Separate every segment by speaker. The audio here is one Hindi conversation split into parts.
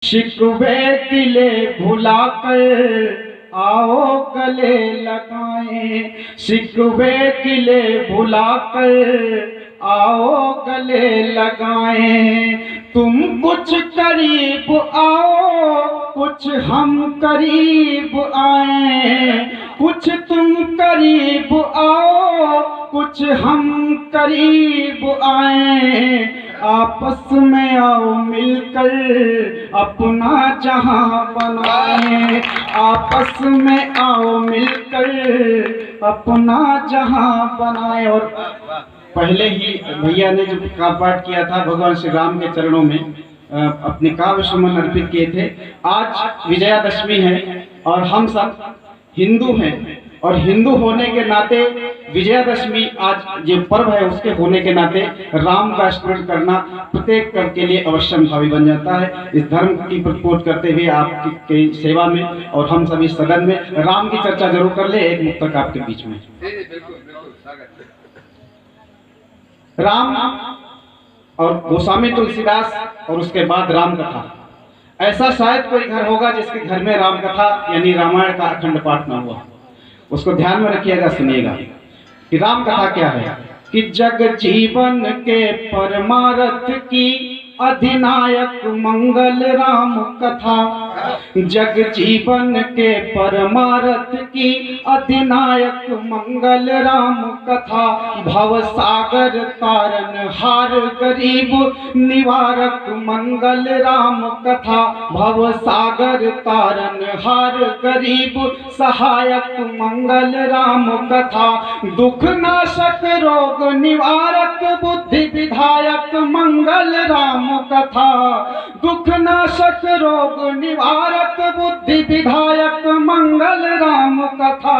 Speaker 1: शिकवे दिले भुलाकर आओ गले लगाएं, शिकवे दिले भुलाकर आओ गले लगाएं। तुम कुछ करीब आओ, कुछ हम करीब आए, कुछ तुम करीब आओ, कुछ हम करीब आए। आपस में आओ मिलकर अपना जहां बनाए, आपस में आओ मिलकर अपना जहां बनाए। और पहले ही भैया ने जो पाठ किया था भगवान श्री राम के चरणों में अपने काव्य सुमन अर्पित किए थे। आज विजयादशमी है और हम सब हिंदू हैं, और हिंदू होने के नाते विजयादशमी आज जो पर्व है उसके होने के नाते राम का स्मरण करना प्रत्येक कर्म के लिए अवश्यम भावी बन जाता है। इस धर्म की प्रपोट करते हुए आपकी सेवा में और हम सभी सदन में राम की चर्चा जरूर कर ले। एक मुक्तक आपके बीच में राम और गोस्वामी तुलसीदास और उसके बाद राम कथा। ऐसा शायद कोई घर होगा जिसके घर में राम कथा यानी रामायण का अखंड पाठ न हुआ। उसको ध्यान में रखिएगा, सुनिएगा कि राम कथा क्या है। कि जग जीवन के परमार्थ की अधिनायक मंगल राम कथा, जग जीवन के परमार्थ की अधिनायक मंगल राम कथा। भव सागर तारन हार गरीब निवारक मंगल राम कथा, भव सागर तारन हार गरीब सहायक मंगल राम कथा। दुख नाशक रोग निवारक बुद्धि विधायक मंगल राम कथा, दुख नाशक रोग निवारक बुद्धि विधायक मंगल राम कथा।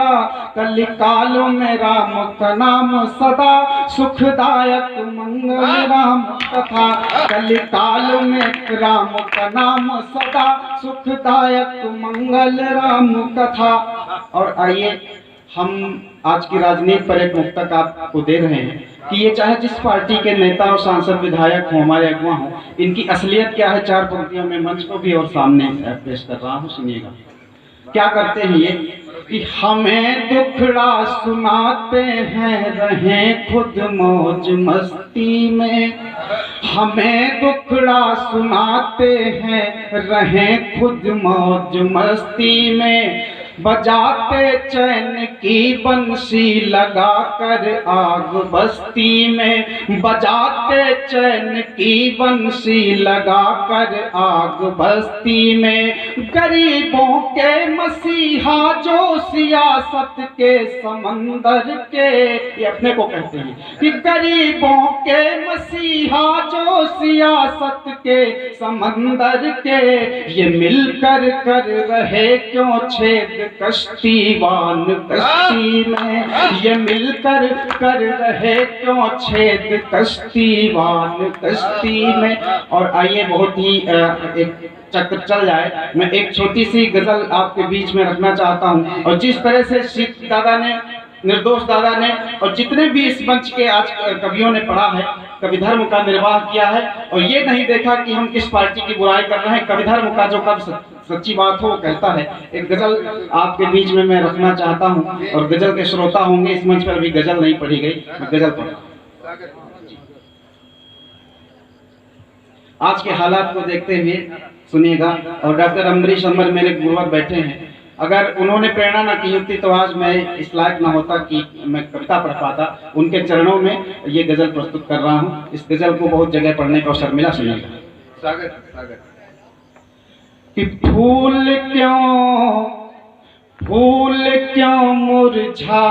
Speaker 1: कलि काल में राम का नाम सदा सुखदायक मंगल राम कथा, कलि काल में राम का नाम सदा सुखदायक मंगल राम कथा। और आइए हम आज की राजनीति पर एक मुक्तक आपको दे रहे हैं कि ये चाहे जिस पार्टी के नेता और सांसद विधायक हों, हमारे अगुवा हों, इनकी असलियत क्या है चार पंक्तियों में मंच को भी और सामने पेश कर रहा हूँ, सुनिएगा। क्या करते हैं ये कि हमें दुखड़ा सुनाते हैं रहें खुद मौज मस्ती में, हमें दुखड़ा सुनाते हैं रहें खुद मौज मस्ती में। बजाते चैन की बंसी लगाकर आग बस्ती में, बजाते चैन की बंसी लगाकर आग बस्ती में। गरीबों के मसीहा जो सियासत के समंदर के, ये अपने को कहते हैं कि गरीबों के मसीहा जो सियासत के समंदर के। ये मिलकर कर रहे क्यों छेद कश्तीवान कश्ती में, ये मिलकर कर रहे क्यों छेद कश्तीवान कश्ती में। और आइए बहुत ही एक चक्र चल जाए, मैं एक छोटी सी गजल आपके बीच में रखना चाहता हूं। और जिस तरह से शीत दादा ने, निर्दोष दादा ने और जितने भी इस मंच के आज कवियों ने पढ़ा है, कवि धर्म का निर्वाह किया है और ये नहीं देखा कि हम किस पार्टी की बुराई कर रहे हैं। कवि धर्म का जो कब सच्ची बात हो वो कहता है। एक गजल आपके बीच में मैं रखना चाहता हूं और गजल के श्रोता होंगे। इस मंच पर अभी गजल नहीं पढ़ी गई, मैं गजल पढ़ा। आज के हालात को देखते हुए सुनिएगा। और डॉक्टर अम्बरीश अमर मेरे गुरुवर बैठे हैं, अगर उन्होंने प्रेरणा न की होती तो आज मैं इस लायक न होता कि मैं कविता पढ़ पाता। उनके चरणों में ये गजल प्रस्तुत कर रहा हूँ। इस गजल को बहुत जगह पढ़ने का अवसर मिला, सुनिएगा। कि फूल क्यों मुरझा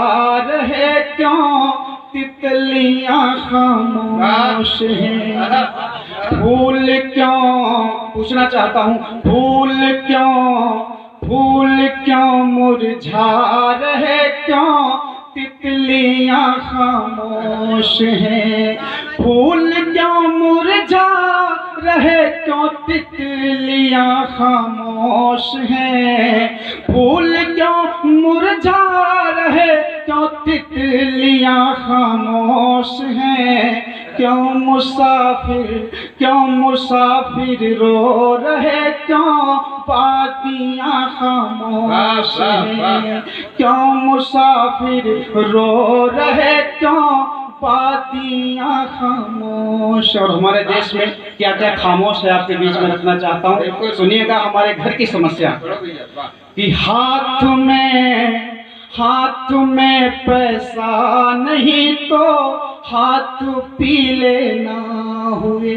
Speaker 1: रहे, क्यों तितलियां खामोश हैं। फूल क्यों, पूछना चाहता हूँ, फूल क्यों मुरझा रहे, क्यों तितलियां खामोश हैं। फूल क्यों मुरझा रहे, क्यों तितलियां खामोश हैं। फूल क्यों मुरझा रहे, क्यों तितलियां खामोश हैं। क्यों मुसाफिर रो रहे, क्यों वादियाँ खामोश हैं, क्यों मुसाफिर रो रहे, क्यों वादियाँ खामोश। और हमारे देश में क्या क्या खामोश है आपके बीच में रखना चाहता हूँ। सुनिएगा हमारे घर की समस्या कि हाथ में पैसा नहीं तो हाथ पीले ना हुए,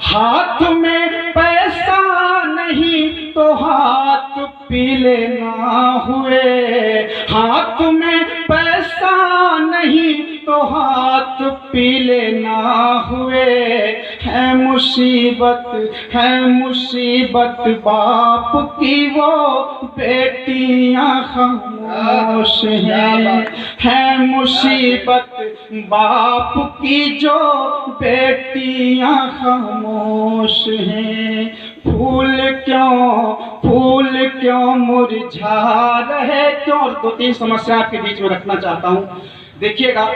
Speaker 1: हाथ में पैसा नहीं तो हाथ पीले ना हुए, हाथ में पैसा नहीं तो हाथ पीले ना हुए। है मुसीबत बाप की वो बेटियां खामोश हैं, है मुसीबत बाप की जो बेटियां खामोश हैं। फूल क्यों मुरझा रहे, क्यों। और 2-3 समस्या आपके बीच में रखना चाहता हूँ। देखिएगा,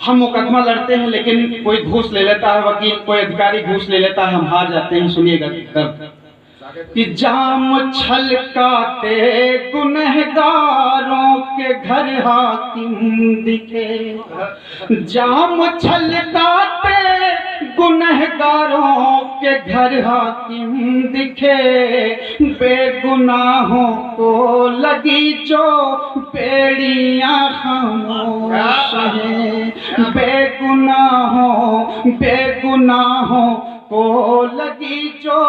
Speaker 1: हम मुकदमा लड़ते हैं लेकिन कोई घूस ले लेता है, वकील कोई अधिकारी घूस ले लेता है, हम हार जाते हैं। सुनिएगा दर्द कि जाम छलकाते गुनहगारों के घर हाकिम दिखे, जाम छलकाते गुनहगारों के घर हाकिम दिखे। बेगुनाहों को लगी जो बेड़ियां खामोश हैं, बेगुनाहों को लगी जो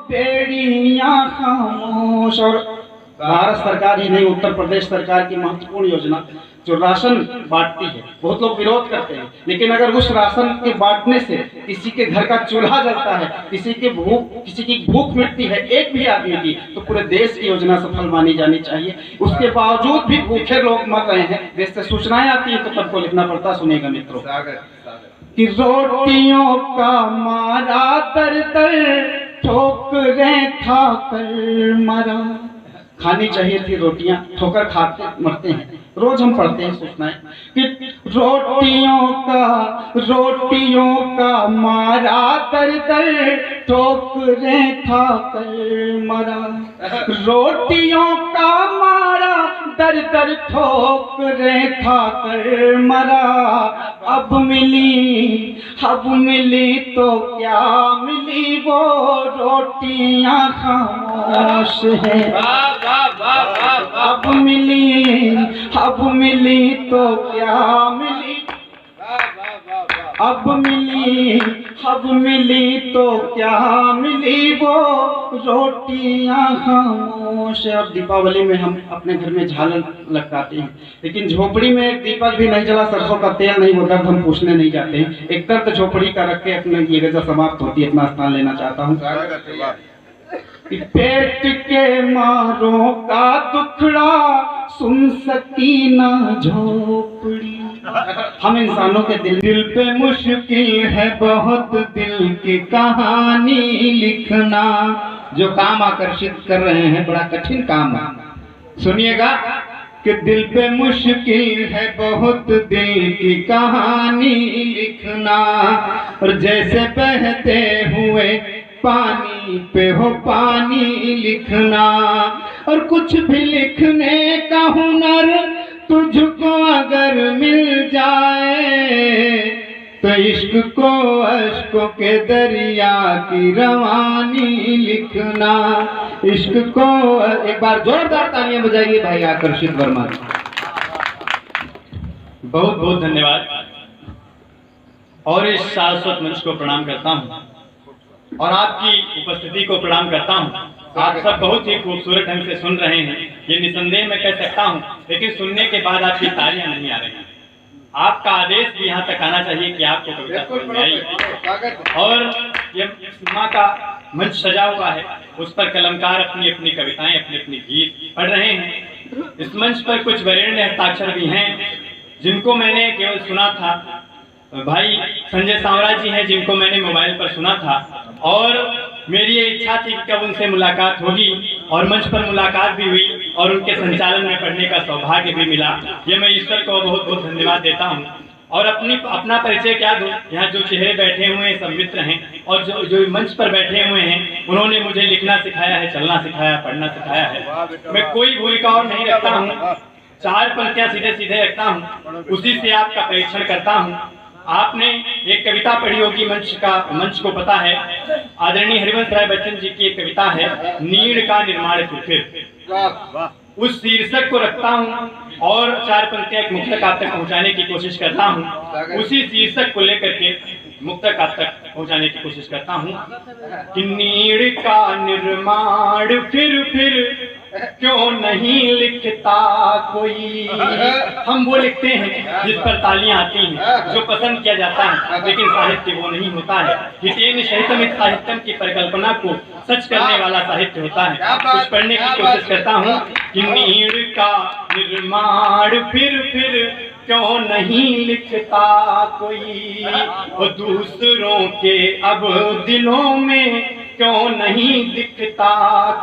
Speaker 1: बेड़ियां खामोश। और भारत सरकार ही नहीं, उत्तर प्रदेश सरकार की महत्वपूर्ण योजना जो राशन बांटती है, बहुत लोग विरोध करते हैं, लेकिन अगर उस राशन के बांटने से किसी के घर का चूल्हा जलता है, किसी की भूख मिटती है, एक भी आदमी की, तो पूरे देश की योजना सफल मानी जानी चाहिए। उसके बावजूद भी भूखे लोग मर रहे हैं, देश से सूचनाएं आती है तो सबको लिखना पड़ता। सुनिएगा मित्रों कि रोटियों का मारा दर ठोकरें खाकर मरा। खानी चाहिए थी रोटियां, ठोकर खाते मरते हैं। रोज हम पढ़ते हैं सूचनाएं कि रोटियों का मारा दर ठोकरें खाकर मरा, रोटियों का मारा दर ठोकरें खाकर मरा। अब मिली तो क्या मिली, वो रोटियां खामोश हैं। अब मिली तो क्या मिली, अब मिली तो क्या मिली, वो रोटियां खामोश। अब दीपावली में हम अपने घर में झालर लटकाते हैं, लेकिन झोपड़ी में एक दीपक भी नहीं जला, सरसों का तेल नहीं, वो दर्द हम पूछने नहीं जाते हैं। एक दर्द झोपड़ी का रख के अपने ये गज़ल समाप्त होती है, अपना स्थान लेना चाहता हूँ। पेट के मारों का दुखड़ा सुन सकी ना झोपड़ी। हम इंसानों के दिल पे मुश्किल है बहुत दिल की कहानी लिखना। जो काम आकर्षित कर रहे हैं बड़ा कठिन काम है, सुनिएगा कि दिल पे मुश्किल है बहुत दिल की कहानी लिखना। और जैसे बहते हुए पानी पे हो पानी लिखना, और कुछ भी लिखने का हुनर तुझको अगर मिल जाए, तो इश्क को अश्कों के दरिया की रवानी लिखना। इश्क को एक बार जोरदार तालियां बजाइए भाई आकर्षित वर्मा।
Speaker 2: बहुत बहुत धन्यवाद। और इस शाश्वत मंच को प्रणाम करता हूँ और आपकी उपस्थिति को प्रणाम करता हूँ। आप सब बहुत ही खूबसूरत ढंग से सुन रहे हैं, ये निसंदेह मैं कह सकता हूँ, लेकिन सुनने के बाद आपकी तालियां नहीं आ रही हैं। आपका आदेश भी यहाँ तक आना चाहिए कि आपको कविता समझ में आई। और ये माँ का मंच सजा हुआ है, उस पर कलमकार अपनी अपनी कविताएं, अपने अपने गीत पढ़ रहे हैं। इस मंच पर कुछ वरेण्य हस्ताक्षर भी हैं जिनको मैंने केवल सुना था। भाई संजय सांवरा जी हैं जिनको मैंने मोबाइल पर सुना था, और मेरी ये इच्छा थी कि कब उनसे मुलाकात होगी, और मंच पर मुलाकात भी हुई और उनके संचालन में पढ़ने का सौभाग्य भी मिला। ये मैं ईश्वर को बहुत बहुत धन्यवाद देता हूँ। और अपना परिचय क्या दूं। यहाँ जो चेहरे बैठे हुए हैं सब मित्र हैं, और जो मंच पर बैठे हुए हैं उन्होंने मुझे लिखना सिखाया है, चलना सिखाया, पढ़ना सिखाया है। मैं कोई भूमिका और नहीं रखता हूँ, 4 पंक्तियां सीधे सीधे रखता हूँ, उसी से आपका परीक्षण करता हूँ। आपने एक कविता पढ़ी होगी, मंच को पता है, आदरणीय हरिवंश राय बच्चन जी की एक कविता है, नीड़ का निर्माण फिर। उस शीर्षक को रखता हूँ और 4 पंक्तियां एक मुक्तक आप तक पहुंचाने की कोशिश करता हूँ। उसी शीर्षक को लेकर के मुक्तक आप तक पहुंचाने की कोशिश करता हूँ कि नीड़ का निर्माण फिर क्यों नहीं लिखता कोई। हम वो लिखते हैं जिस पर तालियां आती हैं, जो पसंद किया जाता है, लेकिन साहित्य वो नहीं होता है। हितेन साहित्यम साहित्यम की परिकल्पना को सच करने वाला साहित्य होता है। कुछ पढ़ने की कोशिश करता हूँ कि नीड़ का निर्माण फिर क्यों नहीं लिखता कोई, और दूसरों के अब दिलों में क्यों नहीं दिखता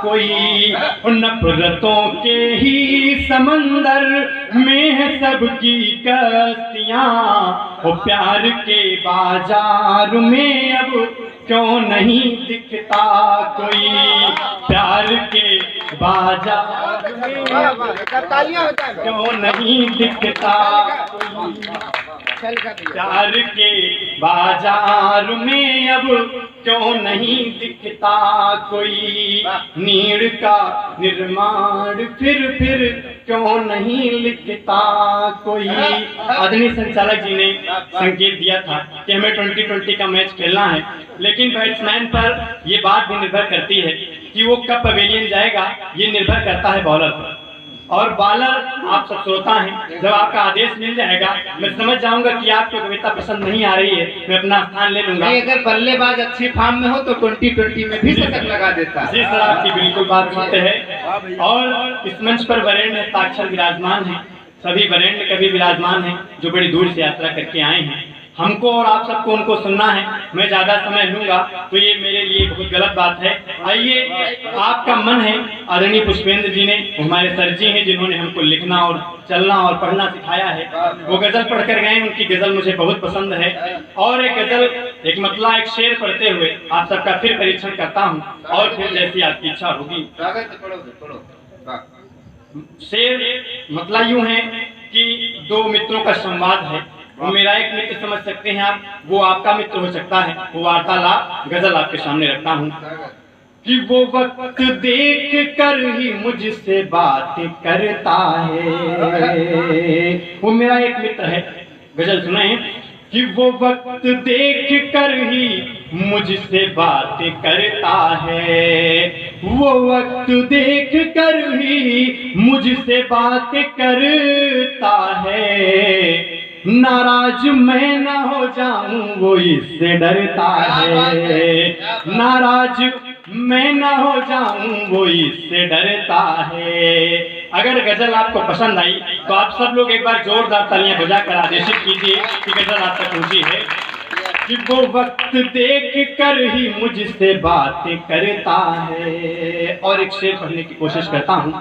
Speaker 2: कोई। नफरतों के ही समंदर में है सबकी कश्तियां, और प्यार के बाजार में अब क्यों नहीं दिखता कोई। प्यार के बाजार में क्यों नहीं दिखता कोई। प्यार के बाजार में अब क्यों नहीं दिखता कोई। नीड़ का निर्माण फिर क्यों नहीं लिखता कोई। आदरणीय संचालक जी ने संकेत दिया था कि हमें 2020 का मैच खेलना है, लेकिन बैट्समैन पर यह बात भी निर्भर करती है कि वो कब पवेलियन जाएगा, ये निर्भर करता है बॉलर पर। और बॉलर आप सब श्रोता हैं, जब आपका आदेश मिल जाएगा, मैं समझ जाऊंगा कि आपको कविता पसंद नहीं आ रही है, मैं अपना स्थान ले लूंगा।
Speaker 3: अगर बल्लेबाज अच्छी फॉर्म में हो तो 2020 में भी शतक लगा देता है।
Speaker 2: जी सर, आपकी बिल्कुल बात सत्य है। और इस मंच पर वरेण्य हस्ताक्षर विराजमान है, सभी वरेण्य कवि विराजमान हैं जो बड़ी दूर से यात्रा करके आए हैं। हमको और आप सबको उनको सुनना है। मैं ज्यादा समय लूंगा तो ये मेरे लिए बहुत गलत बात है। आइए, आपका मन है, आदरणीय पुष्पेंद्र जी ने, हमारे सर जी हैं जिन्होंने हमको लिखना और चलना और पढ़ना सिखाया है, वो गजल पढ़कर गए, उनकी गजल मुझे बहुत पसंद है। और एक गजल, एक मतला, एक शेर पढ़ते हुए आप सबका फिर परीक्षण करता हूँ, और फिर जैसी आपकी इच्छा होगी। शेर मतला यूं है कि 2 मित्रों का संवाद है। वो मेरा एक मित्र समझ सकते हैं आप, वो आपका मित्र हो सकता है। वो वार्तालाप गजल आपके सामने रखता हूँ कि वो वक्त देख कर ही मुझसे बात करता है। वो मेरा एक मित्र है, गजल सुने कि वो वक्त देख कर ही मुझसे बात करता है। वो वक्त देख कर ही मुझसे बात करता है। नाराज मैं न हो जाऊं वो इससे डरता है। नाराज मैं न हो जाऊं वो इससे डरता है। अगर गजल आपको पसंद आई तो आप सब लोग एक बार जोरदार तालियां बजाकर आदेशित कीजिए कि गजल आप तक पहुंची है। कि वो वक्त देख कर ही मुझसे बातें करता है। और एक शेर पढ़ने की कोशिश करता हूँ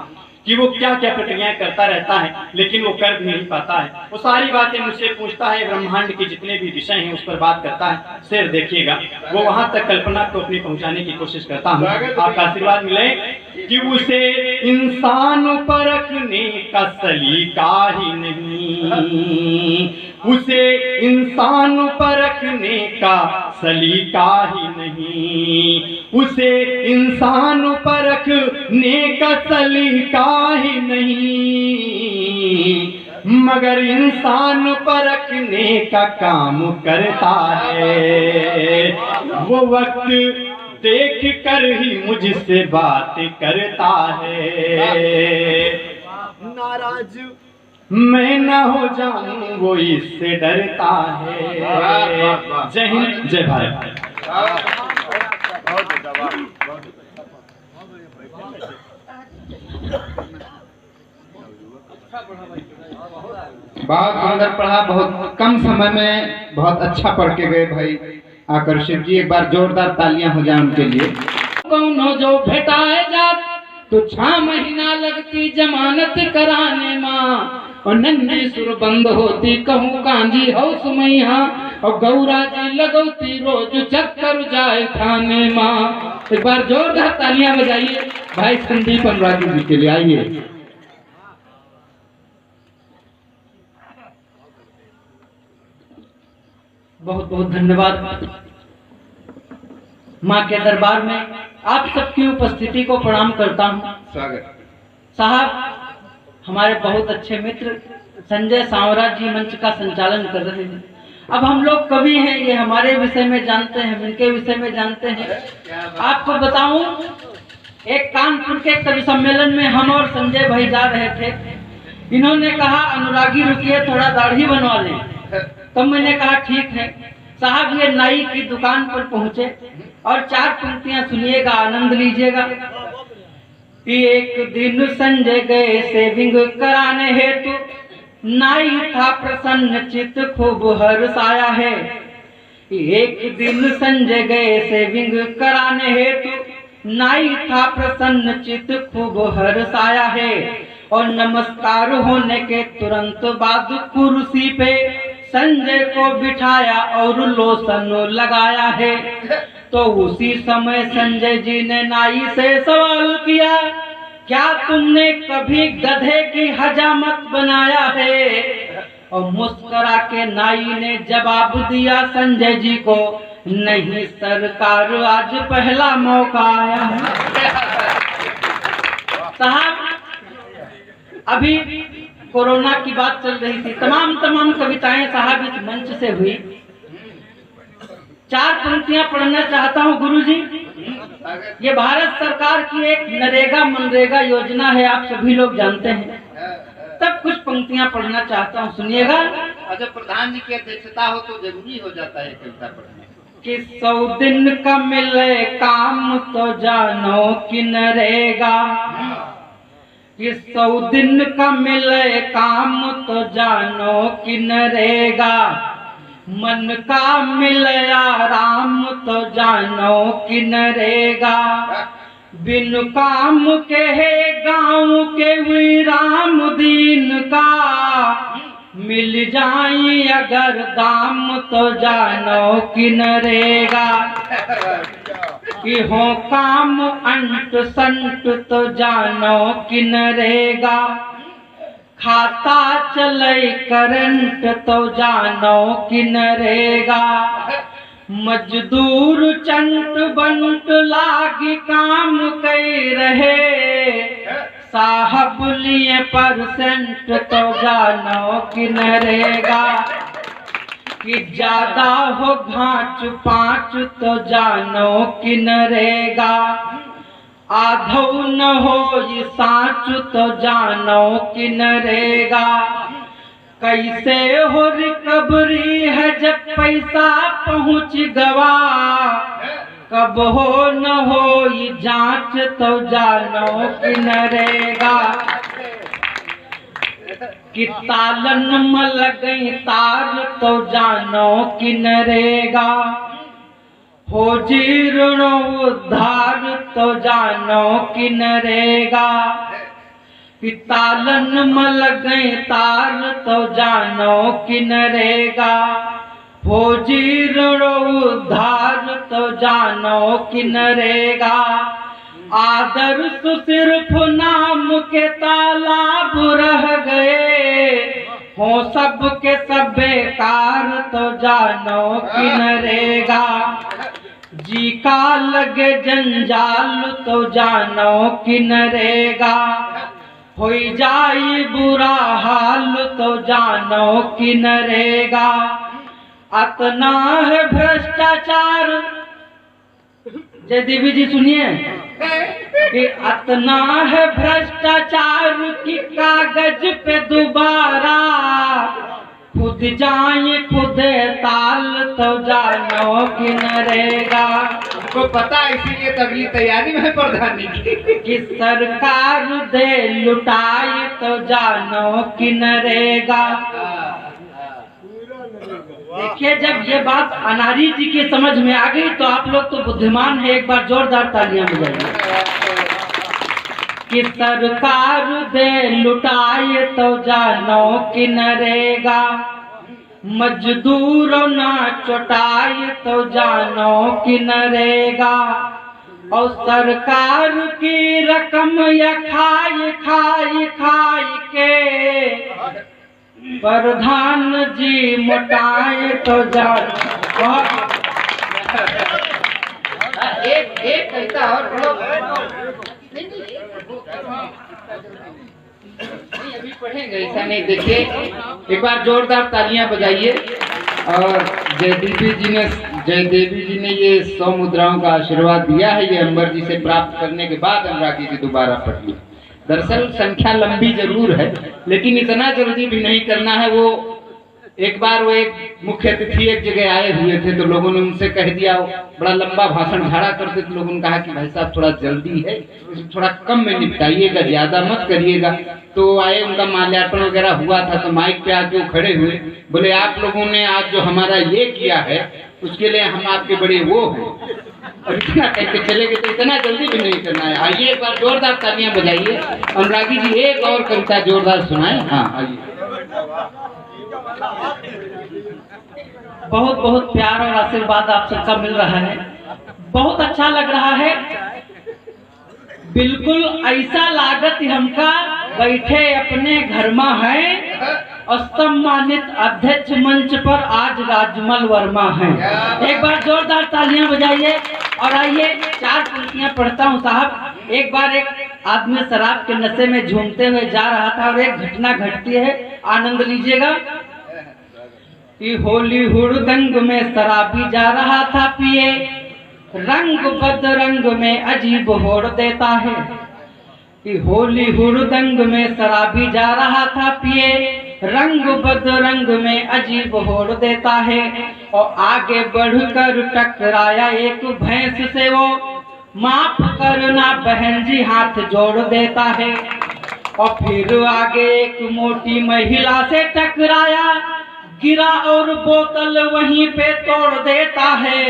Speaker 2: कि वो क्या क्या प्रक्रियाएं करता रहता है, लेकिन वो कर भी नहीं पाता है। वो सारी बातें मुझसे पूछता है, ब्रह्मांड के जितने भी विषय हैं उस पर बात करता है। शेर देखिएगा, वो वहां तक कल्पना को अपनी पहुंचाने की कोशिश करता हूँ। आपका आशीर्वाद मिले कि उसे इंसान परखने का सलीका ही नहीं, उसे इंसान परखने का सलीका ही नहीं, उसे इंसान परखने का सलीका ही नहीं, मगर इंसान परखने का काम करता है। वो वक्त देख कर ही मुझसे बात करता है। नाराज मैं न हो जाऊं वो इससे डरता है। जय हिंद, जय भारत।
Speaker 3: बहुत सुंदर पढ़ा, बहुत कम समय में बहुत अच्छा पढ़ के गए भाई आकर्षित जी। एक बार जोरदार तालियां हो जाए उनके लिए।
Speaker 4: कौनो जो भेटाए जात
Speaker 3: तो 6 महीना लगती जमानत कराने माँ, और नन्ही सुर बंद होती कहूँ कांजी हो सुमैया, और गौरा जी लगौती रोज चक्कर जाए थाने माँ। एक बार जोरदार तालियां बजाइए भाई संदीप अनुरागी जी के लिए, आइए।
Speaker 4: बहुत बहुत धन्यवाद। माँ के दरबार में आप सबकी उपस्थिति को प्रणाम करता हूँ।
Speaker 3: स्वागत
Speaker 4: साहब, हमारे बहुत अच्छे मित्र संजय सांवरा जी मंच का संचालन कर रहे हैं। अब हम लोग कवि हैं, ये हमारे विषय में जानते हैं, इनके विषय में जानते हैं। आपको बताऊं, एक कानपुर के कवि सम्मेलन में हम और संजय भाई जा रहे थे। इन्होंने कहा अनुरागी रुकिए थोड़ा दाढ़ी बनवा लें, तो मैंने कहा ठीक है। साहब ये नाई की दुकान पर पहुंचे और 4 पंक्तियां सुनिएगा, आनंद लीजिएगा। एक दिन संजय गए सेविंग कराने हेतु, नाई था प्रसन्न चित्त खूब हर्षाया है। एक दिन संजय गए सेविंग कराने हेतु, नाई था प्रसन्न चित्त खूब हर्षाया है। और नमस्कार होने के तुरंत बाद कुर्सी पे संजय को बिठाया और लोशन लगाया है। तो उसी समय संजय जी ने नाई से सवाल किया, क्या तुमने कभी गधे की हजामत बनाया है? और मुस्कुरा के नाई ने जवाब दिया संजय जी को, नहीं सरकार आज पहला मौका आया है। साहब, अभी कोरोना की बात चल रही थी, तमाम कविताएं साहब इस मंच से हुई। 4 पंक्तियां पढ़ना चाहता हूं गुरुजी। ये भारत सरकार की एक नरेगा मनरेगा योजना है, आप सभी लोग जानते हैं। तब कुछ पंक्तियां पढ़ना चाहता हूं, सुनिएगा।
Speaker 3: अच्छा, प्रधान जी की अध्यक्षता हो तो जरूरी हो जाता है कविता पढ़ना।
Speaker 4: कि 100 दिन का मिले काम तो जानो कि नरेगा, कि 100 दिन का मिले काम तो जानो कि नरेगा, मन का मिले आराम तो जानो कि नरेगा, बिन काम के है गाँव के वीराम दीन का, मिल जाए अगर दाम तो जानो कि नरेगा, कि हो काम अंट संट तो जानो कि नरेगा, खाता चले करंट तो जानो कि नरेगा, मजदूर चंट बंट लागी काम कई रहे, साहब लिए परसेंट तो जानो कि नरेगा, कि ज्यादा हो घाच 5 तो जानो कि नरेगा, आधो न हो ये साँच तो जानो कि नरेगा, कैसे हो रिकवरी है जब पैसा पहुँच गवा, कब हो न हो ये जांच तो जानो कि नरेगा, कि तालन में लगई तार तो जानो कि नरेगा, हो जीर्ण उद्धार तो जानो कि नरेगा, कि तालन में लगई तार तो जानो कि नरेगा, हो जीर्ण उद्धार तो जानो कि नरेगा, आदर्श सिर्फ नाम के तालाब रह गए, हो सब के सब बेकार तो जानो कि नरेगा, जी का लगे जंजाल तो जानो कि नरेगा, हो जाए बुरा हाल तो जानो कि नरेगा, अतना है भ्रष्टाचार, जय देवी जी सुनिए, कि अतना है भ्रष्टाचार कि कागज पे दोबारा खुद जाए खुद ताल तो जानो कि नरेगा,
Speaker 3: को पता इसीलिए तो अगली तैयारी में प्रधान जी
Speaker 4: कि सरकार दे लुटाई तो जानो कि नरेगा। देखिए, जब ये बात अनारी जी की समझ में आ गई तो आप लोग तो बुद्धिमान है, एक बार जोरदार तालियां बजाइए। कि सरकार दे लुटाए तो जानो कि नरेगा, मजदूरों ना चुटाए तो जानो कि नरेगा। और सरकार की रकम या खाई खाई खाई के प्रधान जी मोटाए तो जानो।
Speaker 3: एक कविता और पढ़ो। नहीं अभी पढ़ेंगे, ऐसा नहीं। देखिए एक बार जोरदार तालियां बजाइए। और जयदेवी जी ने ये 100 मुद्राओं का आशीर्वाद दिया है, ये अंबर जी से प्राप्त करने के बाद अनुरागी जी दोबारा पढ़िए। दरअसल संख्या लंबी जरूर है, लेकिन इतना जल्दी भी नहीं करना है। वो एक बार वो एक मुख्य अतिथि एक जगह आए हुए थे, तो लोगों ने उनसे कह दिया, बड़ा लंबा भाषण झाड़ा करते, तो लोगों ने कहा कि भाई साहब थोड़ा जल्दी है, थोड़ा कम में निपटाइएगा, ज्यादा मत करिएगा। तो आए, उनका माल्यार्पण वगैरह हुआ था, तो माइक पे आके वो खड़े हुए, बोले आप लोगों ने आज जो हमारा ये किया है उसके लिए हम आपके बड़े वो हैं। और इतना कह के चले गए, तो इतना जल्दी भी नहीं करना है। आइए एक बार जोरदार तालियां बजाइए। अनुरागी जी एक और कविता जोरदार सुनाए। हाँ आइए।
Speaker 4: बहुत बहुत प्यार और आशीर्वाद आप सबका मिल रहा है, बहुत अच्छा लग रहा है। बिल्कुल ऐसा लागत हमका बैठे अपने घर में है और सम्मानित अध्यक्ष मंच पर आज राजमल वर्मा हैं। एक बार जोरदार तालियां बजाइए। और आइए 4 पंक्तियां पढ़ता हूं साहब। एक बार एक आदमी शराब के नशे में झूमते हुए जा रहा था और एक घटना घटती है, आनंद लीजिएगा। कि होली हुड़दंग में शराबी जा रहा था पिए, रंग बदरंग में अजीब होड़ देता है। कि होली हुड़दंग में शराबी जा रहा था पिए, रंग बदरंग में अजीब होड़ देता है। और आगे बढ़कर टकराया एक भैंस से, वो माफ करना बहन जी हाथ जोड़ देता है। और फिर आगे एक मोटी महिला से टकराया, गिरा और बोतल वहीं पे तोड़ देता है।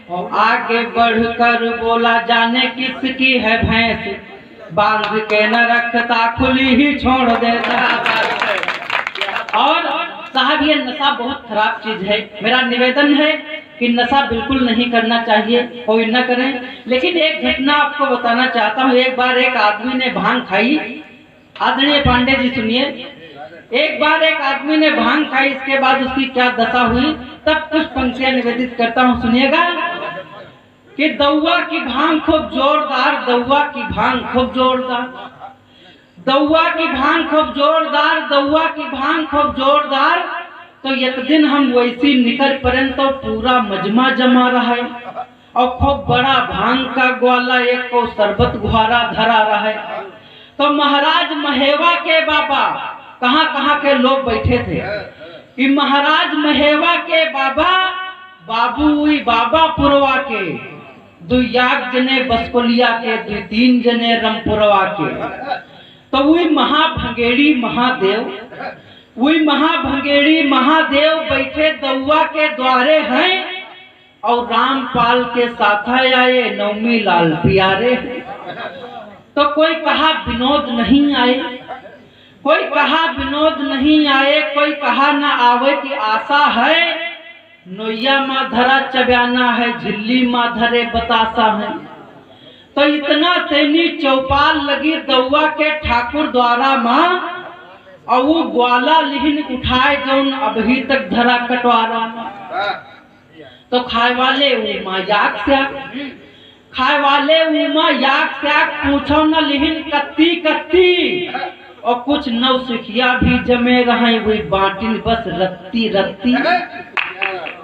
Speaker 4: और आगे बढ़कर बोला जाने किसकी है भैंस, बांध के न रखता खुली ही छोड़ देता। और साहब ये नशा बहुत खराब चीज है, मेरा निवेदन है कि नशा बिल्कुल नहीं करना चाहिए, कोई न करें। लेकिन एक घटना आपको बताना चाहता हूँ। एक बार एक आदमी ने भांग खाई, आदरणीय पांडे जी सुनिए। एक बार एक आदमी ने भांग खाई, इसके बाद उसकी क्या दशा हुई, तब कुछ पंक्तियां निवेदित करता हूँ, सुनिएगा। कि दौआ की भांग खूब जोरदार, दौआ की भांग खूब जोरदार, दौआ की भांग खूब जोरदार, दौआ की भांग खूब जोरदार। तो एक दिन हम वैसी निकल पड़े तो पूरा मजमा जमा रहा है और खूब बड़ा भांग का ग्वाला एक को शरबत गुहारा धरा रहा है। तो महाराज महेवा के बाबा, कहाँ के लोग बैठे थे, कि महाराज महेवा के बाबा, बाबू बाबा पुरवा के, 2 जने बसकोलिया के, 2-3 जने रमपुरवा के। तो वही महाभंगेड़ी महादेव, वही महाभंगेड़ी महादेव बैठे दौआ के द्वारे हैं। और रामपाल के साथ आए नवमी लाल प्यारे। तो कोई कहा विनोद नहीं आए, कोई कहा विनोद नहीं आए, कोई कहा न आवे की आशा है। नोया माँ धरा चब्याना है, झिल्ली माँ धरे बतासा है। तो इतना सैनी चौपाल लगी दौआ के ठाकुर द्वारा माँ, और वो ग्वाला लिहिन उठाए जौन अभी तक धरा कटवारा। तो खाए वाले उमा याक से, खाए वाले उमा याक से पूछो न लिहिन कत्ती कत्ती। और कुछ नौसिखिया भी जमे रहे, वही बाटिन बस रत्ती रत्ती।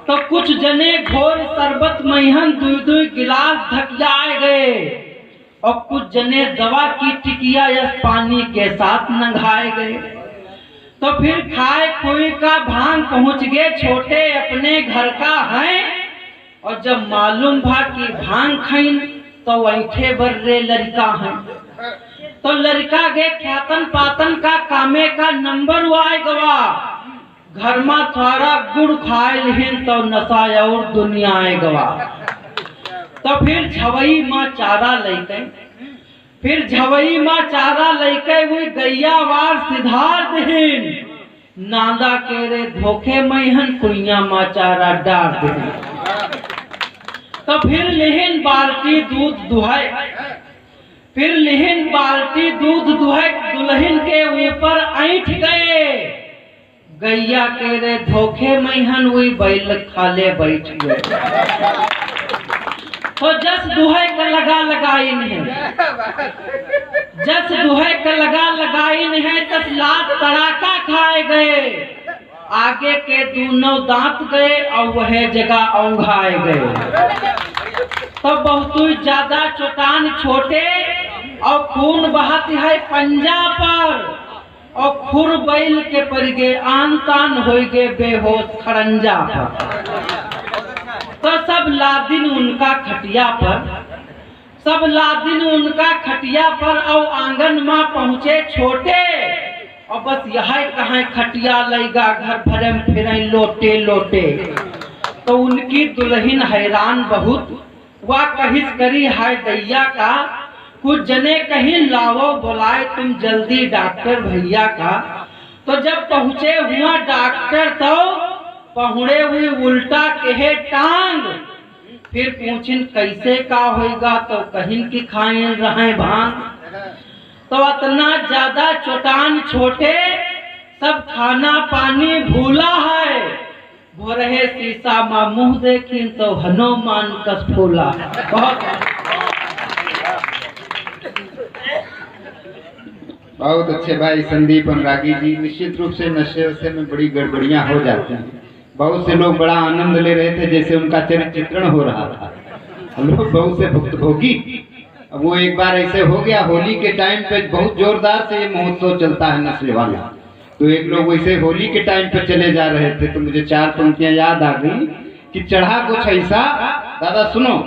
Speaker 4: तो कुछ जने घोर शरबत महिहन 2-2 गिलास धकियाए गए, और कुछ जने दवा की टिकिया या पानी के साथ नंगाए गए। तो फिर खाए कोई का भांग पहुंच गए, छोटे अपने घर का है। और जब मालूम भा कि भांग खाइन तो वैठे बर्रे लड़का है। तो लड़का गे ख्यातन पातन का कामे का नंबर वाय गवा, घर में थोड़ा गुड़ खाए लिहिन तो नशा और दुनिया गवा। तो फिर छवई माँ चारा लेते, फिर झवई माँ चारा लैके हुई गैयावार सिधारहीन, नांदा के रे धोखे मैहन कुइया माँ चारा डार दहीन। तो फिर लिहिन बाल्टी दूध दुहाय, फिर लिहिन बाल्टी दूध दुहाय, दुल्हन के ऊपर ऐंठ गए, गैया के रे धोखे मैहन हुई बैल खाले बैठ गए। तो जस दुहे का लगा लगाइन है, जस दुहे का लगा लगाइन है, तस लात तड़ाका खाए गए, आगे के दोनों दांत गए और वह जगह औंघाए गए। तो बहुत ज्यादा चोटान छोटे और खून बहत है पंजा पर, और खुर बैल के पर गे आन तान हो गए बेहोश खड़ंजा पर। तो सब लादिन उनका खटिया पर, सब लादिन उनका खटिया पर, और आंगन में पहुंचे छोटे, और बस यह कहाँ खटिया लेगा घर भरे में फिर लोटे लोटे। तो उनकी दुल्हन हैरान बहुत, वह कहिस करी हाय दैया का, कुछ जने कहीं लावो बुलाए तुम जल्दी डॉक्टर भैया का। तो जब पहुंचे हुआ डॉक्टर तो पहुड़े हुई उल्टा कहे टांग, फिर पूछिन कैसे का होगा, तो कहीं की खाएं रहे भांग। तो इतना ज्यादा चोटान छोटे, सब खाना पानी भूला है, भोरहे शीशा में मुंह देखिन तो हनुमान कस फूला।
Speaker 1: बहुत अच्छे भाई संदीप अनुरागी जी। निश्चित रूप से नशे वशे में बड़ी गड़बड़ियां हो जाती हैं। बहुत से लोग बड़ा आनंद ले रहे थे, जैसे उनका चरित्र चित्रण हो रहा था। हम लोग बहुत से भुक्तभोगी, वो एक बार ऐसे हो गया, होली के टाइम पे बहुत जोरदार से ये महोत्सव चलता है नशे वाला। तो एक लोग वैसे होली के टाइम पे चले जा रहे थे, तो मुझे 4 पंक्तियां याद आ गई कि चढ़ा कुछ ऐसा, दादा सुनो,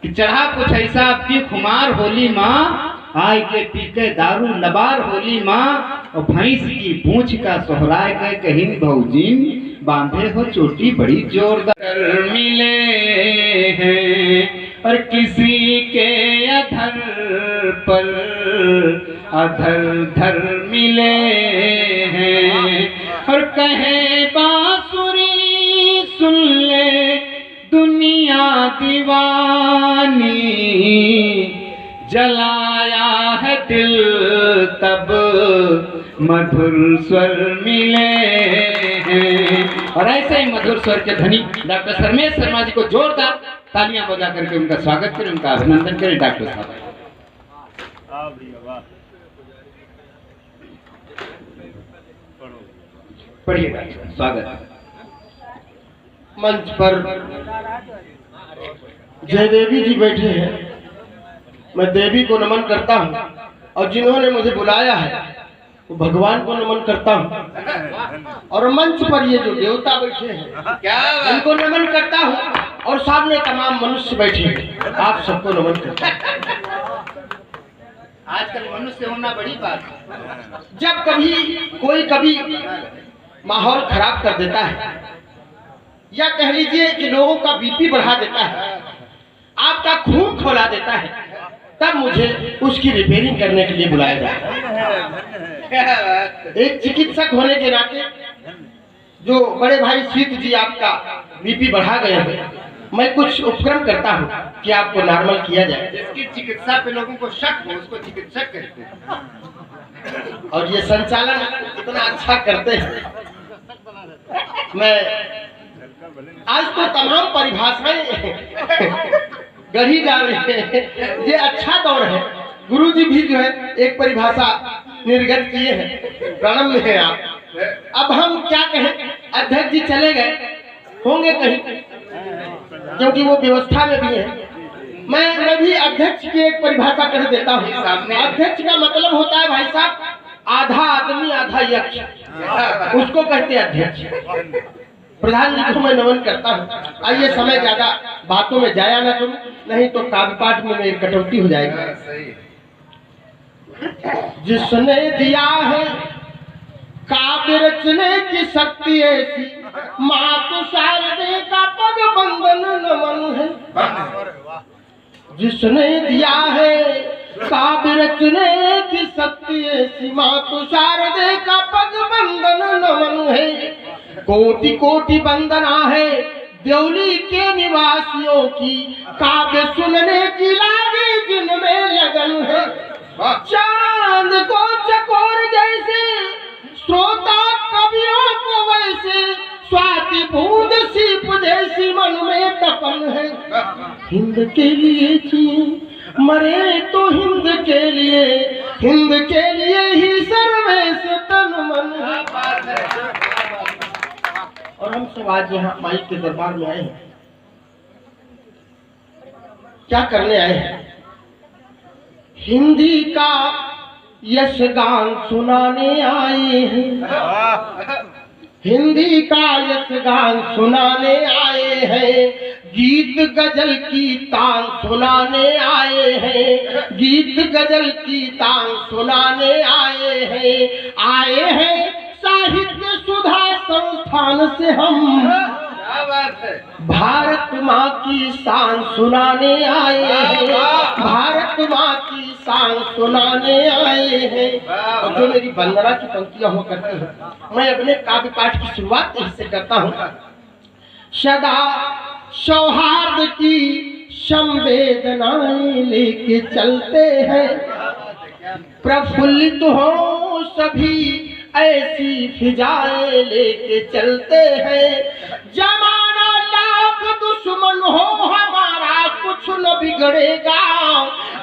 Speaker 1: कि चढ़ा कुछ ऐसा आपकी खुमार होली माँ, आय के पीके दारू लबार होली माँ, और भैंस की पूंछ का सोहराय के कहीं भौजीन, बांधे हो चोटी बड़ी जोरदार मिले हैं, और किसी के अधर पर अधर धर मिले हैं, और कहे बांसुरी सुन ले दुनिया दीवानी, जलाया है दिल तब मधुर स्वर मिले हैं। और ऐसे ही मधुर स्वर के धनी डॉक्टर सरमेश शर्मा जी को जोरदार तालियां बजा करके उनका स्वागत करें, उनका अभिनंदन करें। डॉक्टर साहब पढ़िए, स्वागत।
Speaker 5: मंच पर जयदेवी जी बैठे हैं, मैं देवी को नमन करता हूँ, और जिन्होंने मुझे बुलाया है वो भगवान को नमन करता हूँ। और मंच पर ये जो देवता बैठे हैं क्या इनको नमन करता हूँ, और सामने तमाम मनुष्य बैठे हैं, आप सबको नमन करता हूँ।
Speaker 1: आजकल मनुष्य होना बड़ी बात है।
Speaker 5: जब कोई माहौल खराब कर देता है, या कह लीजिए कि लोगों का बीपी बढ़ा देता है, आपका खून खौला देता है, तब मुझे उसकी रिपेयरिंग करने के लिए बुलाया जाता है। एक चिकित्सक होने के नाते, जो बड़े भाई सीत जी आपका बीपी बढ़ा गए हैं, मैं कुछ उपक्रम करता हूँ कि आपको नॉर्मल किया जाए।
Speaker 1: जिसकी चिकित्सा पे लोगों को शक हो उसको चिकित्सक कहते हैं।
Speaker 5: और ये संचालन इतना अच्छा करते हैं। मैं आज तो तमाम परिभाषाएं गढ़ी जा रही है, ये अच्छा दौर है। गुरुजी भी जो है एक परिभाषा निर्गत किए हैं, प्रणम में है आप। अब हम क्या कहें, अध्यक्ष जी चले गए होंगे कहीं, क्योंकि वो व्यवस्था में भी है। मैं भी अध्यक्ष की एक परिभाषा कर देता हूँ। अध्यक्ष का मतलब होता है भाई साहब, आधा आदमी आधा यक्ष, उसको कहते हैं अध्यक्ष। प्रधान जी को मैं नमन करता हूँ। आइए, समय ज्यादा बातों में जाया ना करूं, नहीं तो काव्य पाठ में मेरी कटौती हो जाएगी। जिसने दिया है काव्य रचने की शक्ति ऐसी, मातु शारदे का पद बंदन नमन है। जिसने दिया है काव्य रचने की शक्ति ऐसी मातु शारदे का पग बंदन नमन है। कोटि कोटि वंदना है देवली के निवासियों की, काव्य सुनने की लागे जिनमें लगन है। चांद को चकोर जैसे श्रोता कवियों को वैसे, स्वाति बूंद सीप जैसी मन में तपन है। हिंद के लिए जी मरे तो हिंद के लिए, हिंद के लिए ही सर्वेश तन मन है। और हम सब आज यहाँ माई के दरबार में आए हैं, क्या करने आए हैं? हिंदी का यश गान सुनाने आए हैं, हिंदी का यश गान सुनाने आए हैं। गीत गजल की तान सुनाने आए हैं, गीत गजल की तान सुनाने आए हैं। आए हैं साहित्य सुधा संस्थान से हम, भारत माँ की शान सुनाने आए हैं, भारत माँ की शान सुनाने आए हैं। और जो मेरी वंदना की पंक्तियां हो करती हैं, मैं अपने काव्य पाठ की शुरुआत इससे करता हूँ। सदा सौहार्द की संवेदनाएं लेके चलते हैं, प्रफुल्लित हो सभी ऐसी फिजाएं लेके चलते हैं। जमाना लाख दुश्मन हो हमारा कुछ न बिगड़ेगा,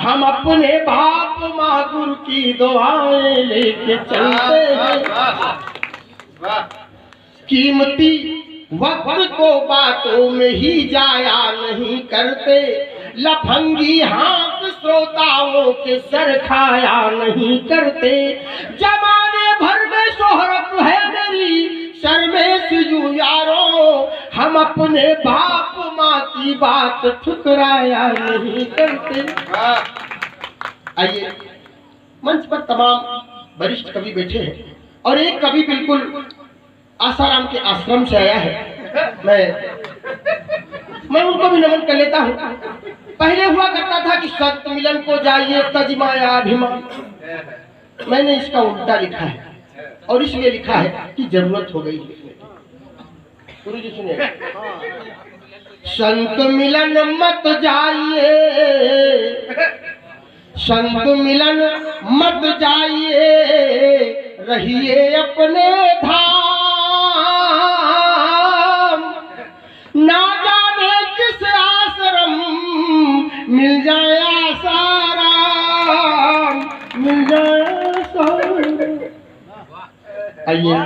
Speaker 5: हम अपने बाप माँ गुरु की दुआएं लेके चलते हैं। कीमती वक्त को बातों में ही जाया नहीं करते, लफंगी हाथ श्रोताओं के सर खाया नहीं करते। जमाने भर में शोहरत है मेरी सर में सिजू यारों, हम अपने बाप माँ की बात ठुकराया नहीं करते। आइए मंच पर तमाम वरिष्ठ कवि बैठे हैं और एक कवि बिल्कुल आसाराम के आश्रम से आया है। मैं उनको भी नमन कर लेता हूँ। पहले हुआ करता था कि सत्य मिलन को जाइए तजमाया अभिमान, मैंने इसका उल्टा लिखा है और इसलिए लिखा है कि जरूरत हो गई। गुरु जी सुनिए, संत मिलन मत जाइए, संत मिलन मत जाइए, रहिए अपने धाम, ना जाने किस आश्रम मिल जाए आसाराम, मिल जाए आसाराम। आइए,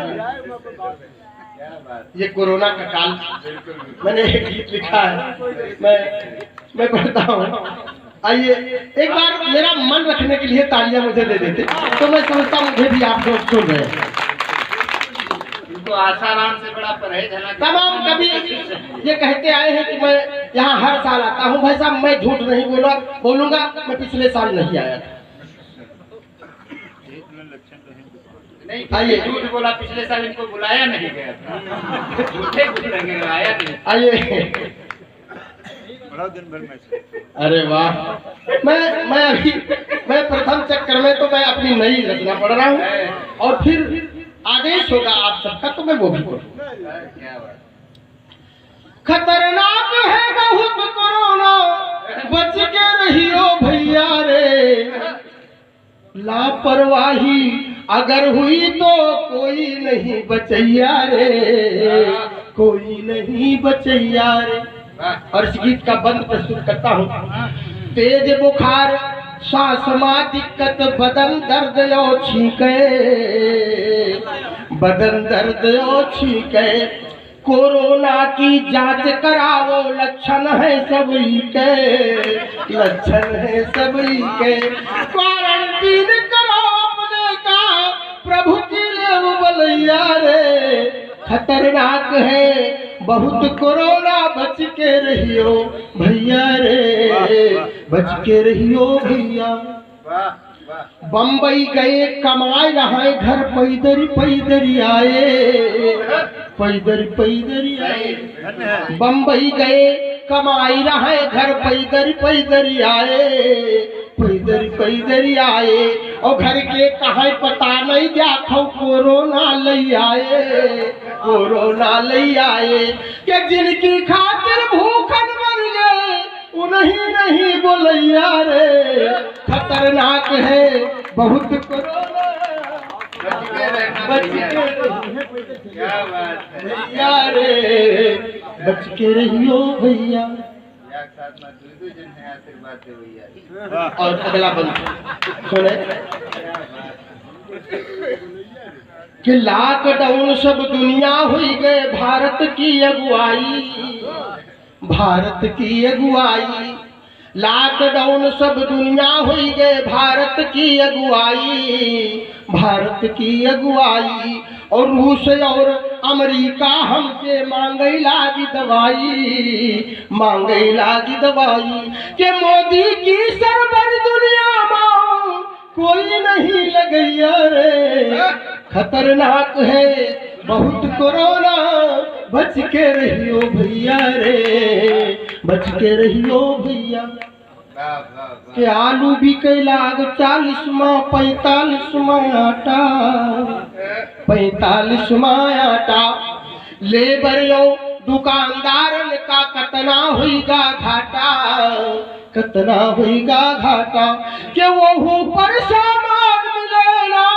Speaker 5: ये कोरोना का काल, मैंने एक गीत लिखा है, मैं पढ़ता हूँ। आइए, एक बार मेरा मन रखने के लिए तालियां मुझे दे देते तो मैं समझता मुझे भी आप लोग सुन रहे हैं।
Speaker 3: तो आसाराम से बड़ा परहेज है ना।
Speaker 5: तमाम कभी ये कहते आए हैं कि मैं यहाँ हर साल आता हूँ। भाई साहब, मैं झूठ नहीं बोलूंगा, मैं पिछले साल नहीं आया था।
Speaker 3: नहीं, आइए, झूठ बोला, पिछले साल इनको बुलाया नहीं गया था, झूठे बोलेंगे, आया नहीं।
Speaker 5: आइए,
Speaker 2: दिन भर में
Speaker 5: अरे वाह, मैं प्रथम चक्कर में तो मैं अपनी नई रचना पढ़ रहा हूँ और फिर आदेश होगा आप सबका तो मैं वो भी पढ़ूं। खतरनाक है बहुत कोरोना, बच के रहियो भैया रे, लापरवाही अगर हुई तो कोई नहीं बचैया रे, कोई नहीं बचैया रे। और इस गीत का बंद प्रस्तुत करता हूँ। तेज बुखार, सांस मां दिक्कत, बदन दर्द यो छींके, बदन दर्द यो छींके, कोरोना की जांच कराओ, लक्षण है सभी के, लक्षण है सभी के। क्वारंटीन करो अपने का, प्रभु की ले बलैया रे, खतरनाक है बहुत कोरोना, बच के रहियो भैया रे, बच के रहियो भैया। बम्बई गए कमाए रहे, घर पैदरी पैदरी आए, पैदरी पैदरी आए। बम्बई गए कमाई रहे, घर पैदरी पैदरी आए, पैदल पैदल आए और घर के कहा पता नहीं देखो कोरोना ले आए, कोरोना ले आए कि जिनकी खातिर भूखन मर गए उन्हीं नहीं बोलैया रे, खतरनाक है बहुत कोरोना, बच के भैया रे, बच के रहियो भैया। और अगला बंद सुने कि लॉकडाउन सब दुनिया हुई गए भारत की अगुवाई, भारत की अगुवाई, लॉकडाउन सब दुनिया हुई गए भारत की अगुवाई, भारत की अगुवाई। और रूस और अमेरिका हमसे मांगे लागी दवाई, मांगे लागी दवाई कि मोदी की सरबर दुनिया में कोई नहीं लगैया रे, खतरनाक है बहुत कोरोना, बच के रहियो भैया रे, बच के रहियो भैया। के आलू बिके लाग 40 में 45 में आटा, 45 में आटा, लेबर यो दुकानदारन का कतना होगा घाटा, कतना होगा घाटा के वो पर सामान मिलेला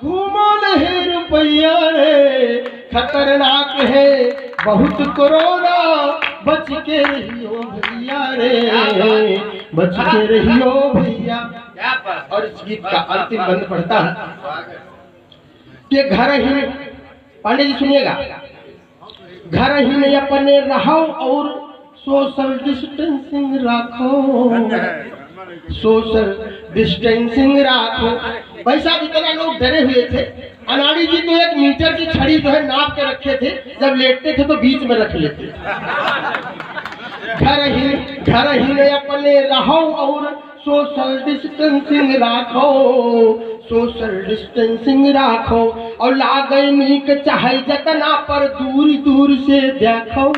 Speaker 5: घूमो नहीं रुपया रे, खतरनाक है बहुत कोरोना, बच के रहियो भैया रे, बच के रहियो भैया। और इस गीत का अंतिम बंद पड़ता है कि घर ही, पांडे जी सुनिएगा, घर ही में अपने रहो और सोशल डिस्टेंसिंग रखो, सोशल डिस्टेंसिंग रखो। भाई साहब इतना लोग डरे हुए थे, अनाड़ी जी तो 1 मीटर की छड़ी जो है नाप के रखे थे, जब लेटते थे तो बीच में रख लेते। घर ही में अपने रहो और सोशल डिस्टेंसिंग रखो, सोशल डिस्टेंसिंग रखो। और लागे नीक चाहे जतना पर दूर दूर से देखो,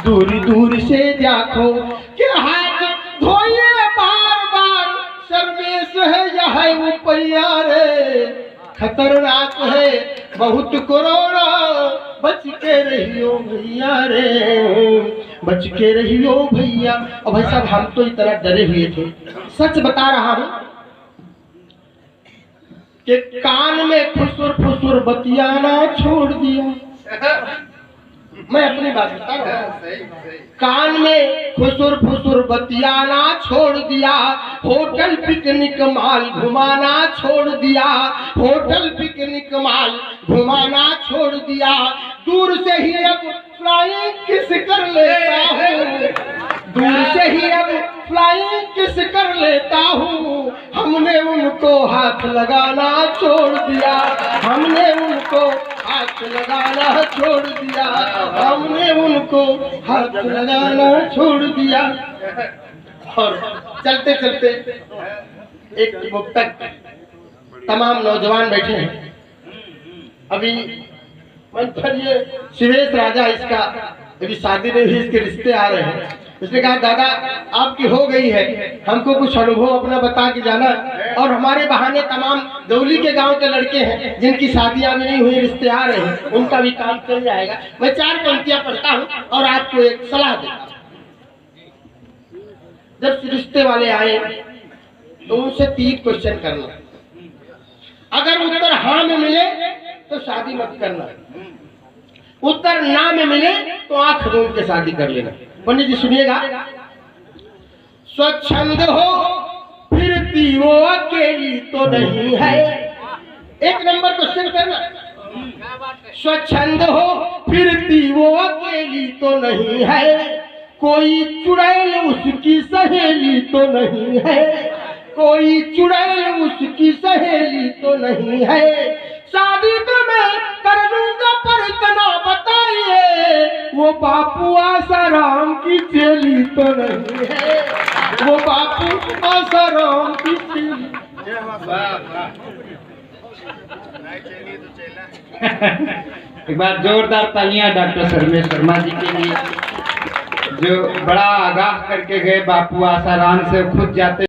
Speaker 5: दूर दूर से देखो कि हाथ धोइए बार बार, सर्वेश है यह उपैया रे, खतरनाक है बहुत कोरोना, बच के रहियो भैया रे, बच के रहियो भैया। और भाई साहब हम तो इतना डरे हुए थे, सच बता रहा हूं कि कान में फुसुर फुसुर बतियाना छोड़ दिया, मैं अपनी बात बता रहा हूं, कान में फुसुर फुसुर बतियाना छोड़ दिया, होटल पिकनिक माल घुमाना छोड़ दिया, होटल पिकनिक माल घुमाना छोड़ दिया। दूर से ही अब फ्लाइंग किस कर लेता हूँ, दूर से ही अब फ्लाइंग किस कर लेता हूँ। हमने उनको हाथ लगाना छोड़ दिया, हमने उनको हाथ लगाना छोड़ दिया, हमने उनको हाथ लगाना छोड़ दिया। और चलते चलते एक मुक्तक, तमाम नौजवान बैठे हैं, अभी मन पर ये सुरेश राजा, इसका अभी शादी नहीं हुई, इसके रिश्ते आ रहे हैं। उसने कहा दादा आपकी हो गई है, हमको कुछ अनुभव अपना बता के जाना। और हमारे बहाने तमाम दौली के गांव के लड़के हैं जिनकी शादियां भी नहीं हुई, रिश्ते आ रहे हैं, उनका भी काम चल जाएगा। मैं 4 पंक्तियां पढ़ता हूं और आपको एक सलाह देता हूं। जब रिश्ते वाले आए तो उनसे 3 क्वेश्चन करना, अगर उत्तर हाँ में मिले तो शादी मत करना, उत्तर ना में मिले तो आंख मूंद के शादी कर लेना। पंडित जी सुनिएगा, स्वच्छंद हो फिरती वो अकेली तो नहीं है, 1 नंबर क्वेश्चन करना, स्वच्छंद हो फिरती वो अकेली तो नहीं है, कोई चुड़ैल उसकी सहेली तो नहीं है, कोई चुड़ैल उसकी सहेली तो नहीं है। शादी तो मैं कर लूंगा पर इतना बताइए, वो बापू आसाराम की चेली तो नहीं है, वो बापू आसाराम की चेली।
Speaker 3: एक बार जोरदार तालियां डॉक्टर शर्मा जी के लिए।
Speaker 1: जो बड़ा आगाह करके गए बापू आसाराम से खुद जाते